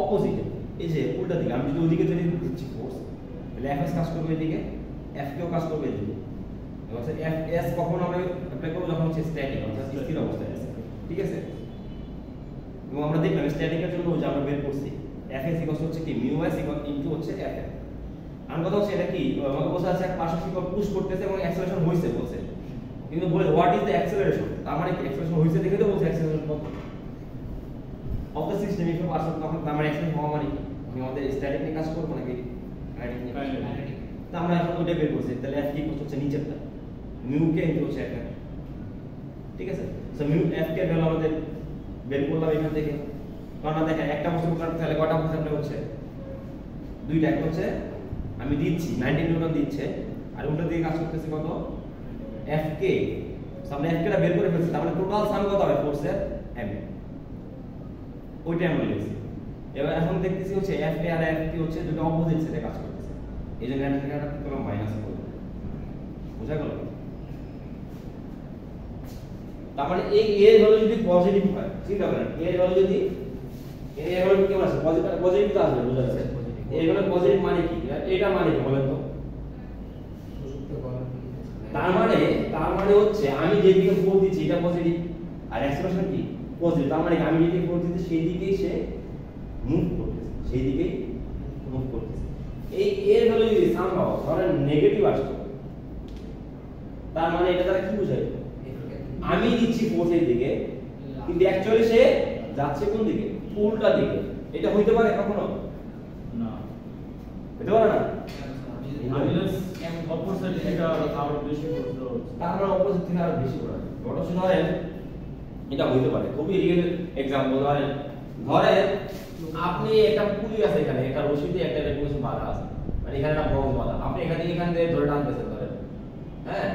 অপোজিটে এই যে উল্টা দিকে আমি যদি ওইদিকে যদি দিচ্ছি ফোর্স তাহলে এফএস কাজ করবে এদিকে এফ কেও কাজ করবে এদিকে এবং এফ এস কখন আমরা অ্যাপ্লাই করব যখন হচ্ছে স্ট্যাটিক অর্থাৎ স্থির অবস্থায় আছে ঠিক আছে এবং আমরা দেখলাম স্ট্যাটিকের জন্য যে আমরা বের করছি এফএস ইকুয়াল হচ্ছে কি মিউ এস ইকুয়াল ইনটু হচ্ছে এফএফ আর কথা হচ্ছে এটা কি আমাকে বোঝা যাচ্ছে এক পার্শ্ব শিক্ষক পুশ করতেছে এবং অ্যাক্সেলারেশন হইছে বলছে কিন্তু বলে হোয়াট ইজ দ্য অ্যাক্সেলারেশন তার মানে কি অ্যাক্সেলারেশন হইছে দেখে তো বলছে অ্যাক্সেলারেশন কত অফ দ্য সিস্টেম ইফ পার্শ্ব তখন তার মানে অ্যাক্সেলারেশন হওয়া মানে আমি আমাদের স্ট্যাটিক নিয়ে কাজ করব নাকি কাইনেটিক নিয়ে তো আমরা এখন ওটা বের করছি তাহলে এফ কি হচ্ছে নিচেরটা মিউ কে ইনটু হচ্ছে এফ, ঠিক আছে? সো মিউ এফ কে ভ্যালু আমাদের বের করলাম এখান থেকে। কারণ দেখেন একটা বস্তু কাটতে তাহলে কটা বস্তু আপনার হচ্ছে দুইটা, একটা হচ্ছে আমি দিচ্ছি 19 নিউটন দিচ্ছে আর উল্টো দিকে কাজ করতেছে কত এফ কে। সামনে এফ কে টা বের করে ফেলছি, তার মানে টোটাল সাম কত হবে ফোর্সের এম, ওইটা আমরা লিখছি। এবার এখন দেখতেছি হচ্ছে এফ কে আর এফ কে হচ্ছে দুটো অপোজিট সাইডে কাজ করতেছে, এই জন্য এখানে একটা কি করলাম মাইনাস করলাম, বুঝা গেল? তার মানে এই এর ভ্যালু যদি পজিটিভ হয়, চিন্তা করেন এর ভ্যালু যদি এর ভ্যালু কেমন আছে, পজিটিভ তো আসবে, বুঝা যাচ্ছে? এর ভ্যালু পজিটিভ মানে কি, এটা মানে কি বলেন তো? তার মানে হচ্ছে আমি যেদিকে ফোর্স দিচ্ছি এটা পজিটিভ আর অ্যাক্সেলারেশন কি পজিটিভ, তার মানে আমি যেদিকে ফোর্স দিচ্ছি সেই দিকেই সে মুভ করতেছে, সেই দিকেই মুভ করতেছে। এই এর ভ্যালু যদি সামহাও ধরেন নেগেটিভ আসতো, তার মানে এটা দ্বারা কি বোঝায়, আমি দিচ্ছি ফোর্সের দিকে কিন্তু অ্যাকচুয়ালি সে যাচ্ছে কোন দিকে, উল্টা দিকে। এটা হইতে পারে কখনো না, হইতে পারে না, আনলেস অপর সাইড থেকে আরো বেশি করতে হচ্ছে। তাহলে অপোজিট থেকে আরো বেশি করা যায়। ঘটনা ধরেন এটা হইতে পারে, খুবই রিয়েল एग्जांपल ধরেন আপনি একটা পুলি আছে এখানে, একটা রশি দিয়ে একটা কিছু বাঁধা আছে, মানে এখানে একটা বক্স বাঁধা, আপনি এখান থেকে ধরে টানতেছেন ধরেন, হ্যাঁ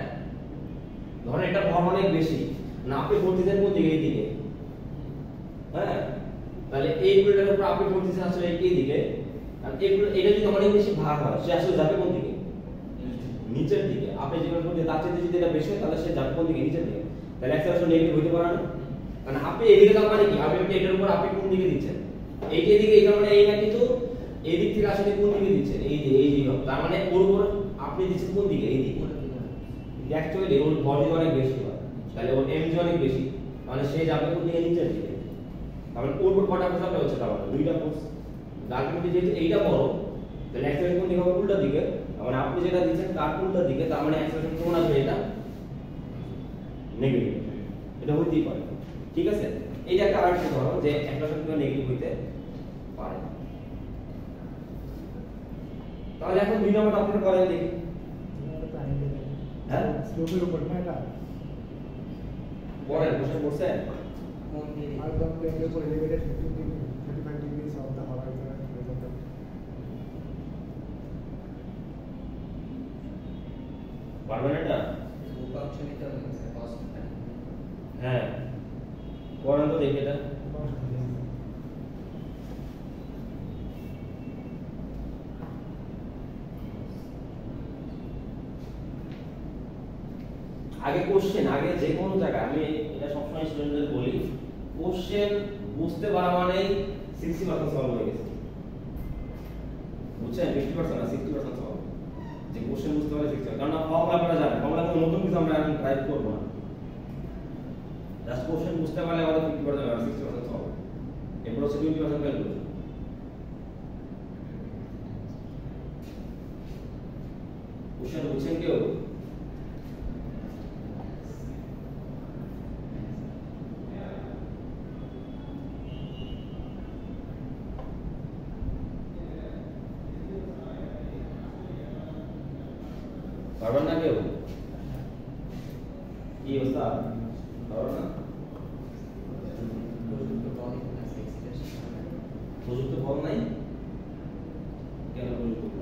ধরেন এটা ভর অনেক বেশি না, আপনি বলতেছেন কোন দিকে, এই দিকে, হ্যাঁ তাহলে এই পুলিটার উপর আপনি বলতেছেন আসলে এই দিকে, আর এটা যদি অনেক বেশি ভার হয় সে আসলে যাবে কোন দিকে, নিচের দিকে। আপনি যেমন বলতে তার চেয়ে যদি এটা বেশি হয় তাহলে সে যাবে কোন দিকে, নিচের দিকে। তাহলে অ্যাক্সেলারেশন নেগেটিভ হইতে পারে না, কারণ আপনি এদিকে যাওয়া মানে কি, আপনি এটার উপর আপনি কোন দিকে দিচ্ছেন, এই যে দিকে, এই কারণে এই না কিন্তু এই দিক থেকে আসলে কোন দিকে দিচ্ছেন, এই যে এই দিকে, তার মানে ওর উপর আপনি দিচ্ছেন কোন দিকে, এই দিকে। অ্যাকচুয়ালি ওর বডি অনেক বেশি হয়, তাহলে ওর এমজি অনেক বেশি, মানে সে যাবে কোন দিকে, নিচের দিকে। তাহলে ওর উপর কটা ফোর্স হচ্ছে, তাহলে দুইটা ফোর্স। আলটিমেটলি যেহেতু এইটা বড়, তাহলে অ্যাক্সেলারেশন কোন দিকে হবে, উল্টা দিকে। মানে আপনি যেটা দিচ্ছেন তার উল্টা দিকে, তার মানে অ্যাক্সেলারেশন কোন আসবে, এটা নেগেটিভ। এটা হইতেই পারে, ঠিক আছে? এইটা একটা আরেকটা ধরো যে অ্যাক্সেলারেশন কি নেগেটিভ হইতে পারে। তাহলে এখন দুই নম্বরটা আপনি করেন দেখি। হ্যাঁ স্লোপের উপর না এটা পড়েন, বসে পড়ছেন। আর দাম প্লেনের উপর elevated 55 degrees of the Horizon result. পারবেন এটা? হ্যাঁ পড়েন তো দেখি এটা। আগে কোশ্চেন, আগে যে কোনো জায়গায় আমি এটা সবসময় স্টুডেন্টদের বলি, কোশ্চেন বুঝতে পারা মানে 60% সলভ হয়ে গেছে, বুঝছেন? 50% না 60% সলভ। যে কোশ্চেন বুঝতে পারলে 60%, কারণ ফর্মুলা আপনারা জানেন, ফর্মুলা কোনো নতুন কিছু আমরা এখন ট্রাই করব না, জাস্ট কোশ্চেন বুঝতে পারলে আমাদের 50% আর 60% সলভ। এরপর হচ্ছে 20% ক্যালকুলেশন। কোশ্চেন বুঝছেন কেউ? পারবেন না কেউ? কি অবস্থা? পারবেন না? প্রযুক্ত ফল নাই কেন? প্রযুক্ত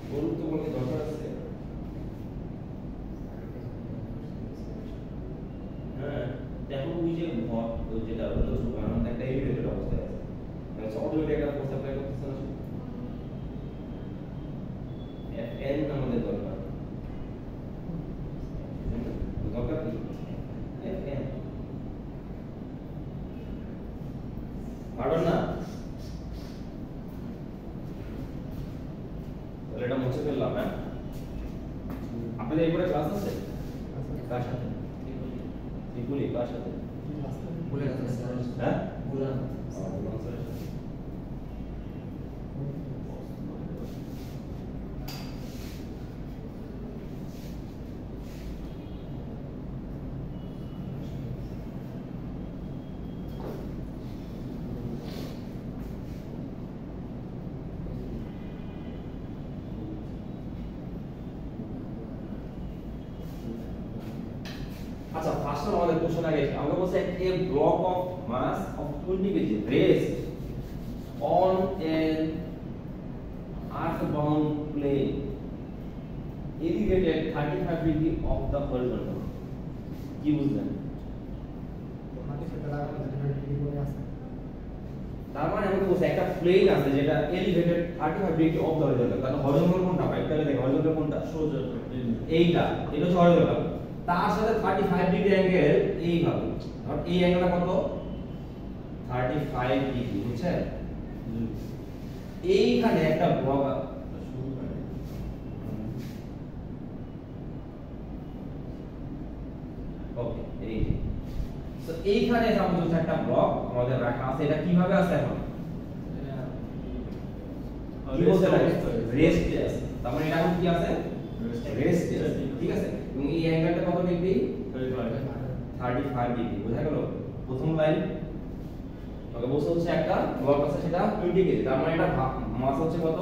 প্রযুক্ত বলতে দরকার আছে। হ্যাঁ এখন ওই যে ভর যেটা বানানোর একটা এলিভেটেড অবস্থায় আছে, মানে অটোমেটিক একটা ফোর্স অ্যাপ্লাই করতেছে না, এফএন আমাদের দরকার। দরকার কি এফএন? পারবেন না? তাহলে এটা মুছে ফেললাম। হ্যাঁ আপনাদের এরপরে ক্লাস আছে কার সাথে? ত্রিপুলি কার সাথে? হ্যাঁ ফার্স্ট টাইম আমাদের কোশ্চেন আগে আমরা বলছি a block of mass of 20 KG rest on an earthbound plane elevated 35 degree of the horizontal কি বুঝলেন তোমাকে সেটা লাগানো যেটা ডিগ্রি করে আছে তার মানে আমাকে বলছে একটা প্লেন আছে যেটা elevated 35 degree of the horizontal তাহলে হরিজন্টাল কোনটা বাইকটাকে দেখো হরিজন্টাল কোনটা সোজা এইটা এটা হচ্ছে হরিজন্টাল তার সাথে 35 ডিগ্রি অ্যাঙ্গেল এইভাবে আর এই অ্যাঙ্গেলটা কত 35 ডিগ্রি বুঝছেন এইখানে একটা ব্লক ওকে এই যে সো এইখানে সাপোজ একটা ব্লক আমাদের রাখা আছে এটা কিভাবে আছে এখন কি বলতে লাগে রেস্টে আছে তার মানে এটা এখন কি আছে রেস্টে আছে ঠিক আছে এবং এই অ্যাঙ্গেলটা কত ডিগ্রি 35 ডিগ্রি বোঝা গেল প্রথম লাইন ওকে বলছে হচ্ছে একটা ব্লক আছে সেটা 20 কেজি তার মানে এটা মাস হচ্ছে কত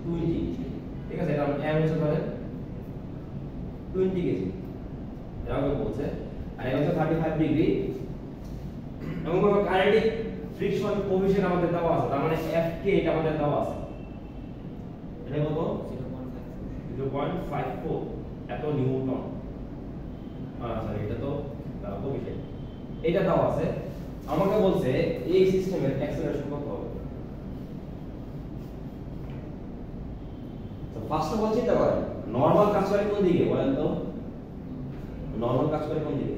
20 ঠিক আছে এটা এম হচ্ছে ধরে 20 কেজি এটা আমাকে বলছে আর এটা হচ্ছে 35 ডিগ্রি এবং কাইনেটিক ফ্রিকশন কোএফিশিয়েন্ট আমাদের দেওয়া আছে তার মানে Fk এটা আমাদের দেওয়া আছে এটা কত 0.54 এত নিউটন সরি এটা তো কোএফিশিয়েন্ট এটা দেওয়া আছে আমাকে বলছে এই সিস্টেমের অ্যাক্সেলারেশন কত হবে তো ফার্স্ট অফ অল চিন্তা করেন নরমাল কাজ করে কোন দিকে বলেন তো নরমাল কাজ করে কোন দিকে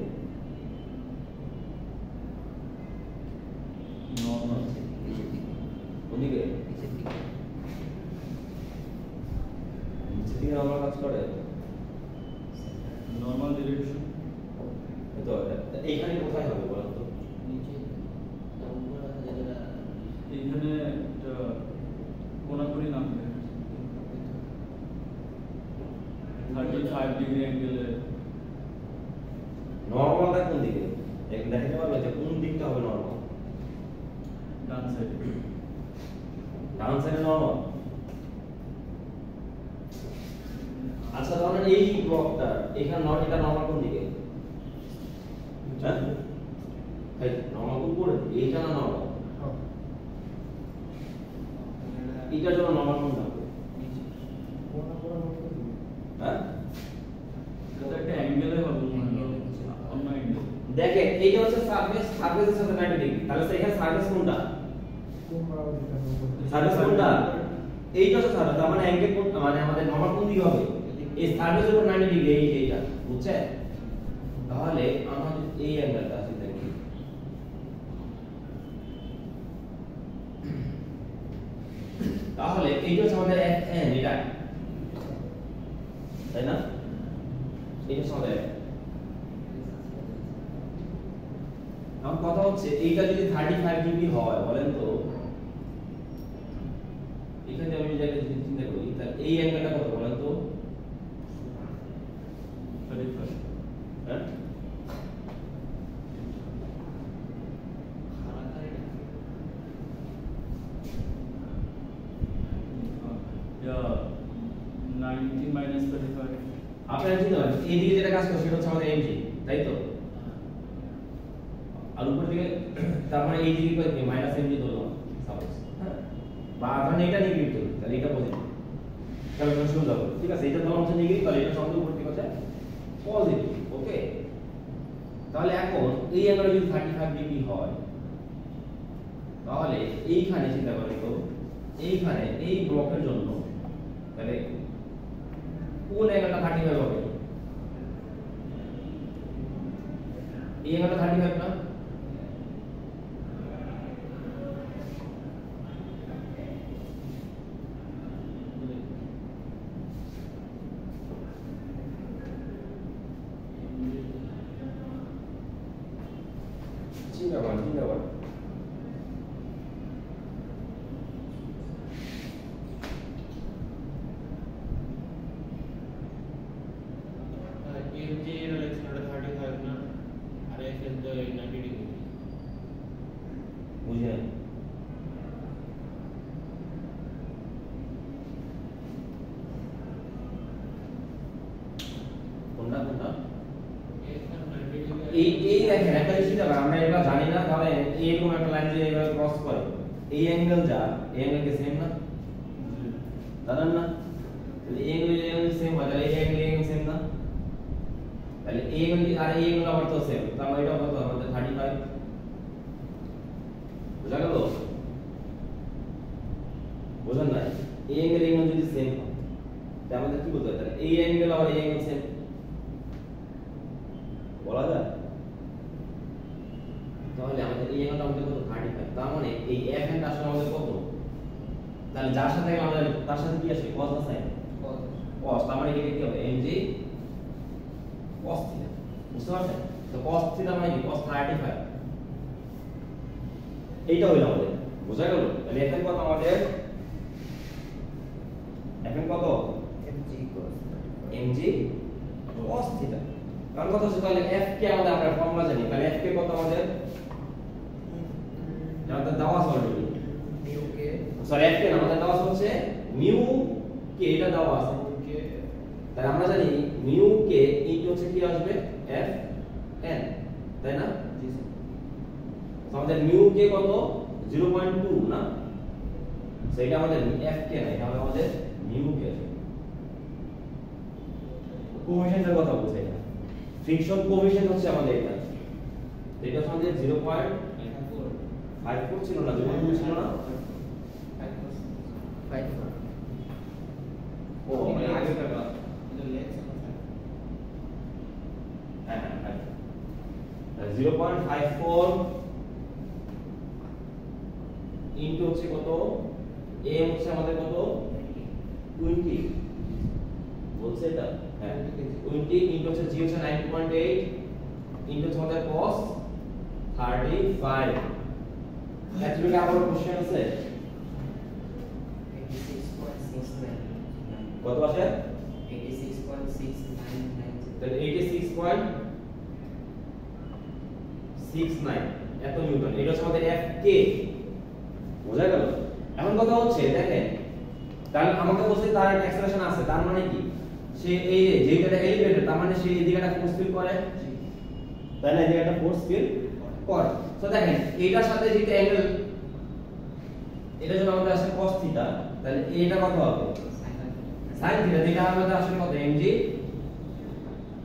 নরমাল কোন দিকে নিচের দিকে নরমাল কাজ করে নরমাল ডিরেকশন তো এইখানে কোথায় হবে বলেন তো এইখানে একটা কোনাকুনি নামবে 35 ডিগ্রি অ্যাঙ্গেলে নরমালটা কোন দিকে একদম দেখাতে পারবে যে কোন দিকটা হবে নরমাল ডান সাইডে ডান সাইডে নরমাল আচ্ছা ধরেন এই ব্লকটা এখানে এটা নরমাল কোন দিকে হ্যাঁ এই নরমাল কোন করে এইটা না নরমাল এটার জন্য নরমাল কোনটা হবে কোনা কোনা মত করে হ্যাঁ এটা একটা অ্যাঙ্গেলে হবে অন্য অ্যাঙ্গেল দেখেন এইটা হচ্ছে সারফেসের সাথে 90 ডিগ্রি তাহলে এখানে সারফেস কোনটা তোমরা যেটা সারফেস কোনটা এইটা হচ্ছে সারফেস তার মানে অ্যাঙ্গেল কোন মানে আমাদের নরমাল কোন দিকে হবে এই সারফেসের উপর 90 ডিগ্রি এইটা বুঝছেন তাহলে আমরা এই অ্যাঙ্গেলটা আছে দেখি তাহলে এইটা হচ্ছে আমাদের Fn এটা তাই না এইটা হচ্ছে আমাদের আমার কথা হচ্ছে এইটা যদি 35 ডিগ্রি হয় বলেন তো এখানে আমি যদি একটা জিনিস চিন্তা করি তাহলে এই অ্যাঙ্গেলটা কত বলেন তো 35 হ্যাঁ Yeah, 90 minus 35. আপনারা চিন্তা করেন এইদিকে যেটা কাজ করে সেটা হচ্ছে আমাদের mg তাই তো আর উপর দিকে তার মানে এই দিকে কত মাইনাস mg ধরলাম সাপোজ হ্যাঁ বা ধরেন এটা নেগেটিভ ধরুন তাহলে এটা পজিটিভ তাহলে এটা শুরু হবে ঠিক আছে এটা ধরুন হচ্ছে নেগেটিভ তাহলে এটা সঙ্গে উপর দিকে হচ্ছে পজিটিভ ওকে তাহলে এখন এই অ্যাঙ্গেল যদি 35 ডিগ্রি হয় তাহলে এইখানে চিন্তা করেন তো এইখানে এই ব্লকের জন্য তাহলে কোন অ্যাঙ্গেলটা 35 হবে এই অ্যাঙ্গেলটা 35 না চিন্তা করেন MG direction at 35 na RF is the 90 degree বুঝে কোনটা yes sir 90 degree দেখেন একটা জিনিস দেখেন আমরা এটা জানি না তাহলে এইরকম একটা লাইন যে এইভাবে ক্রস করে এই অ্যাঙ্গেল যা এই অ্যাঙ্গেল কি সেম না জানেন না তাহলে এই অ্যাঙ্গেল সেম হয় তাহলে এই অ্যাঙ্গেল সেম না তাহলে এই অ্যাঙ্গেল আর এই অ্যাঙ্গেল আবার তো সেম তাহলে এটা কত আমাদের 35 বুঝা গেল বুঝেন না এই অ্যাঙ্গেল যদি সেম হয় তাহলে আমাদের কি বলতে হয় তাহলে এই অ্যাঙ্গেল আর এই অ্যাঙ্গেল সেম বলা যায় তাহলে আমাদের এই অ্যাঙ্গেলটা আমাদের কত 35 তার মানে এই f এর আসলে আমাদের কত তাহলে যার সাথে আমাদের তার সাথে কি আসে cos না sin cos তার মানে এটা কি হবে mg cos থিটা বুঝতে পারছেন তো cos থিটা মানে কি cos 35 এইটা হলো আমাদের বোঝা গেল তাহলে f এর কত আমাদের f এর কত mg cos থিটা কারণ কত হচ্ছে তাহলে f কে আমাদের আমরা ফর্মুলা জানি তাহলে f কে কত আমাদের আমাদের দেওয়া আছে অলরেডি মিউ কে সরি f কে আমাদের দেওয়া হচ্ছে মিউ কে এটা দেওয়া আছে কে তাহলে আমরা জানি মিউ কে ইনটু হচ্ছে কি আসবে f n তাই না জি স্যার তো আমাদের মিউ কে কত 0.2 না সেটা আমাদের f কে না এটা আমাদের মিউ কে কোএফিশিয়েন্টের কথা বলছে এটা ফ্রিকশন কোএফিশিয়েন্ট হচ্ছে আমাদের এটা এটা হচ্ছে আমাদের 0.54 ছিল না 0.2 ছিল না ও মানে আগে টাকা হ্যাঁ হ্যাঁ 0.54 ইনটু হচ্ছে কত a হচ্ছে আমাদের কত 20 বলছে এটা হ্যাঁ 20 ইনটু হচ্ছে g হচ্ছে 90.8 ইনটু হচ্ছে আমাদের cos 35 অ্যাকচুয়ালি আমার কোশ্চেন আছে 86.69 কত আসে 86.699 তাহলে 86.69 এত নিউটন এটা হচ্ছে আমাদের Fk বোঝা গেল এখন কথা হচ্ছে দেখেন তাহলে আমাকে বলছে তার একটা অ্যাক্সেলারেশন আছে তার মানে কি সে এই যে যেটা এলিভেটর তার মানে সে এই দিকটা ফোর্স ফিল করে তাই না এই দিকটা ফোর্স ফিল করে তো দেখেন এইটার সাথে যেটা অ্যাঙ্গেল এটা যদি আমাদের আসে cos থিটা তাহলে এটা কত হবে sin থিটা যেটা আমাদের আসলে কত mg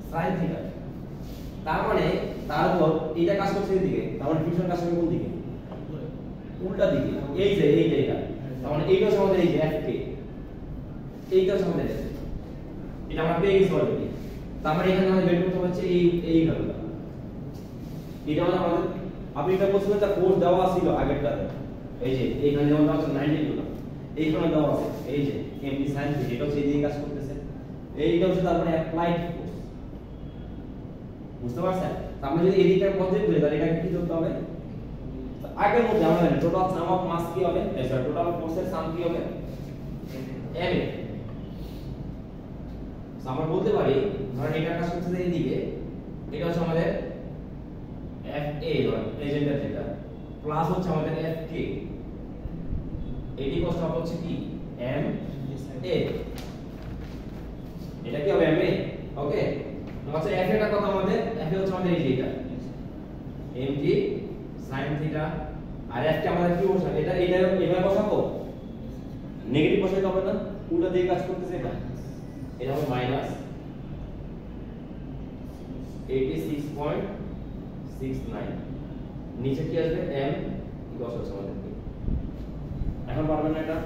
sin থিটা তার মানে তার উপর এটা কাজ করছে এদিকে তার মানে ফ্রিকশন কাজ করবে কোন দিকে উল্টা দিকে এই যে এইটা তার মানে এইটা হচ্ছে আমাদের এই যে Fk এইটা হচ্ছে আমাদের এটা আমরা পেয়ে গেছি অলরেডি তার মানে এখানে আমাদের বের করতে হচ্ছে এই ভ্যালুটা এটা মানে আমাদের আপনি এটা বলছিলেন যে ফোর্স দেওয়া ছিল আগেরটাতে এই যে এইখানে যেমন দেওয়া আছে 90 নিউটন এইখানে দেওয়া আছে এই যে mg sin θ এটা হচ্ছে এইদিকে কাজ করতেছে এইটা হচ্ছে তারপরে অ্যাপ্লাইড ফোর্স বুঝতে পারছেন আমরা যদি এদিকটা পজিটিভ ধরি তাহলে এটা কি করতে হবে আগের মধ্যে আমরা জানি টোটাল সাম অফ মাস কি হবে স্যার টোটাল ফোর্সের সাম কি হবে m আমরা বলতে পারি ধরেন এটা কাজ করতেছে এইদিকে এটা হচ্ছে আমাদের FA ধরেন এজেন্ডা যেটা প্লাস হচ্ছে আমাদের FK এটি কষ্ট হচ্ছে কি MA এটা কি হবে MA ওকে আচ্ছা FA টা কত আমাদের FA হচ্ছে আমাদের এই যেটা mg sin থিটা আর F কে আমাদের কি বসাবো এটা এভাবে বসাবো নেগেটিভ বসাইতে হবে না উল্টা দিকে কাজ করতেছে এটা হবে মাইনাস 86.69 নিচে কি আসবে m ইকুয়াল হচ্ছে আমাদের কি এখন পারবেন না এটা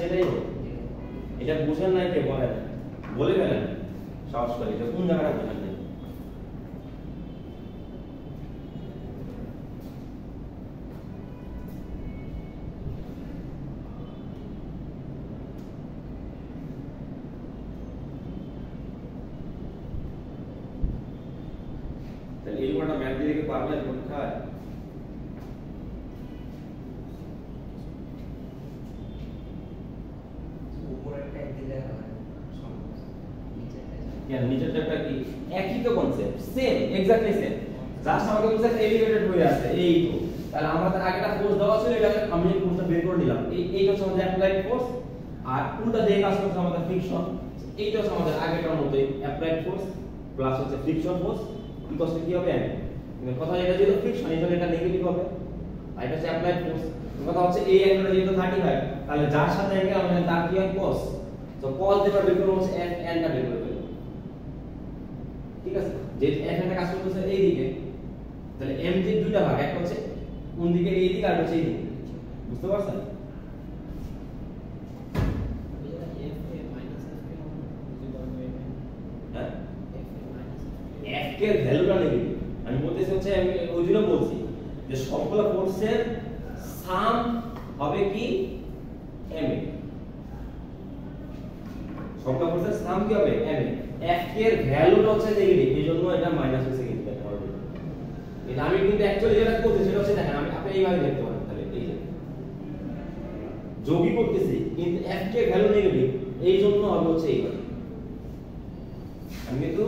যেটাই হোক এটা বুঝেন নাই কে বলেন বলে গেলেন সাহস করে এটা কোন জায়গাটা বুঝেন নাই তাহলে এই কোনটা ম্যাথ দিয়ে পারবেন পরীক্ষায় উপরেরটা দিলে হয় সমস্যা নিচেরটা দেখেন নিচের একটা কি একই তো concept, same exactly same, just আমাকে বলছে একটা এলিভেটেড হয়ে আছে এই তো। তাহলে আমাদের আগেটা ফোর্স দেওয়া ছিল, এটা আমি এই ফোর্সটা বের করে নিলাম, এইটা হচ্ছে আমাদের অ্যাপ্লাইড ফোর্স, আর উল্টা দিকে কাজ করছে আমাদের ফ্রিকশন। এইটা হচ্ছে আমাদের আগেরটার মতোই অ্যাপ্লাইড ফোর্স প্লাস হচ্ছে ফ্রিকশন ফোর্স ইকুয়াল টু কি হবে এম। কিন্তু কথা এটা যেহেতু ফ্রিকশন এই জন্য এটা নেগেটিভ হবে, আর এটা হচ্ছে অ্যাপ্লাইড ফোর্স। কথা হচ্ছে এই অ্যাঙ্গেলটা যেহেতু 35, তাহলে যার সাথে অ্যাঙ্গেল আমাদের তার কি হয় cos, তো cos যেটা বের করব হচ্ছে n টা বের করে ফেলব, ঠিক আছে। যে এখানে কাজ করতেছে এই দিকে, তাহলে m যে দুইটা ভাগ, একটা হচ্ছে কোন দিকে এই দিকে আর হচ্ছে এই দিকে, বুঝতে পারছেন? হ্যাঁ f এর ভ্যালুটা নেগেটিভ, আমি বলতেছি হচ্ছে আমি ওই জন্য বলছি যে সবগুলো ফোর্সের সাম হবে কি m এ, সবগুলো ফোর্সের সাম কি হবে m এ, f এর ভ্যালুটা হচ্ছে নেগেটিভ, এইজন্য এটা মাইনাস হচ্ছে কিন্তু দেখতে পারবেন। এটা আমি কিন্তু অ্যাকচুয়ালি যেটা করতেছি সেটা হচ্ছে দেখেন আমি আপনি এইভাবে দেখতে পারেন, তাহলে এই যে যোগই করতেছি কিন্তু f এর ভ্যালু নেগেটিভ, এইজন্য হবে হচ্ছে এইভাবে। আমি কিন্তু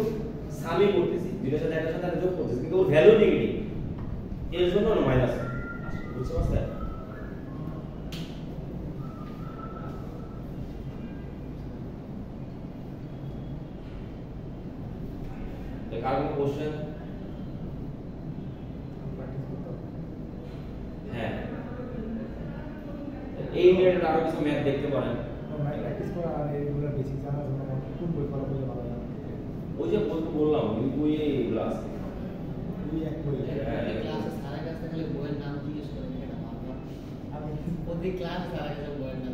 সামই করতেছি, দুইটার সাথে একটার সাথে যোগ করতেছি কিন্তু ওর ভ্যালু নেগেটিভ, এর জন্য মাইনাস আসে, বুঝতে পারছেন? কার কোনো কোশ্চেন? হ্যাঁ এই রিলেটেড আরো কিছু ম্যাথ দেখতে পারেন, প্র্যাকটিস করা আর এইগুলো বেসিক জানার জন্য কোন বই পড়া বলে ভালো লাগে? ওই যে বললাম ওই বইয়ে এগুলো আছে। ওই এক বই ক্লাসে সারা কাছে খালি বইয়ের নাম জিজ্ঞেস করে, এটা ভাবলাম আমি প্রতি ক্লাস সারা কাছে বইয়ের নাম